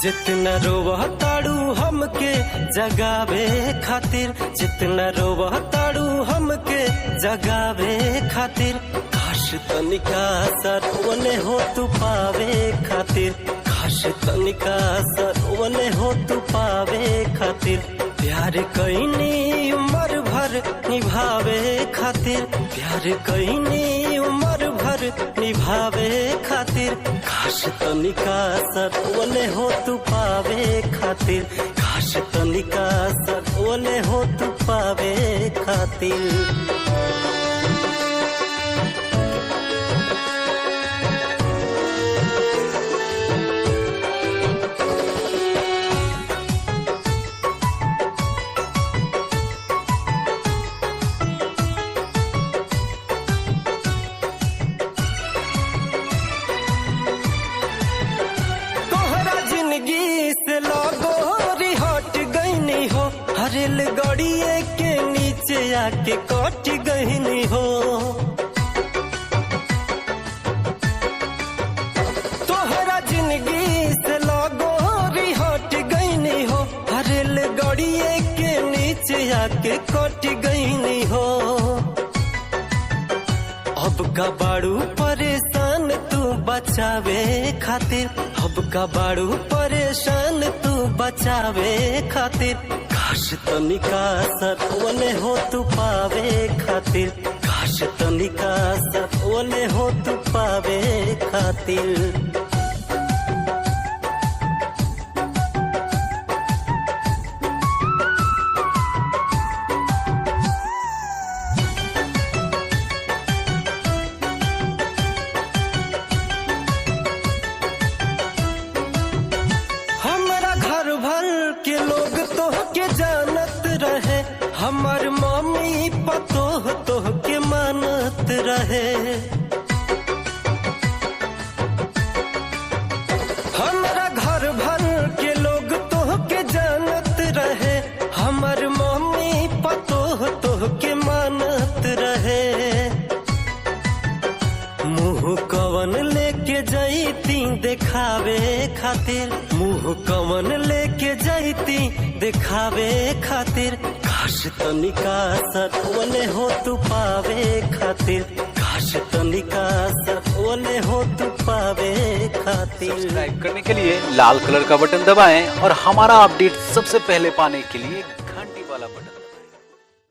जितना रोवह ताड़ू हमके जगावे खातिर, जितना रोवह ताड़ू हमके जगावे खातिर, काश तनिका सरवने हो तू पावे खातिर, काश तनिका सरवने हो तू पावे खातिर, प्यार कईनी उम्र भर निभावे खातिर, प्यार कईनी उम्र भर निभावे खातिर, काश तनिका सरवने हो तू पावे खातिर, काश तनिका सरवने हो तू पावे खातिर। रेल गड़िए के नीचे आके कट गईनी हो, तोहरा जिंदगी से लगोरी हट गईनी हो, रेल गड़िए के नीचे आके कट गईनी हो। अब का बाड़ू परेशान तू बचावे खातिर, अब का बाड़ू परेशान तू बचावे खातिर, काश तनिका सरवने हो तू पावे खातिर, काश तनिका सरवने हो तू पावे खातिर। के लोग तोह के जानत रहे, हमार मम्मी पतोह तोह के मानत रहे, हमारा घर भर के लोग तोह के जानत रहे, हमार मम्मी पतोह तोह के मानत रहे। मुँह कवन लेके जईती देखावे खातिर, मुँह कवन लेके जईती देखावे खातिर, काश तनिका सरवने हो तू पावे खातिर, काश तनिका सरवने हो तू पावे खातिर। सब्सक्राइब करने के लिए लाल कलर का बटन दबाएं और हमारा अपडेट सबसे पहले पाने के लिए घंटी वाला बटन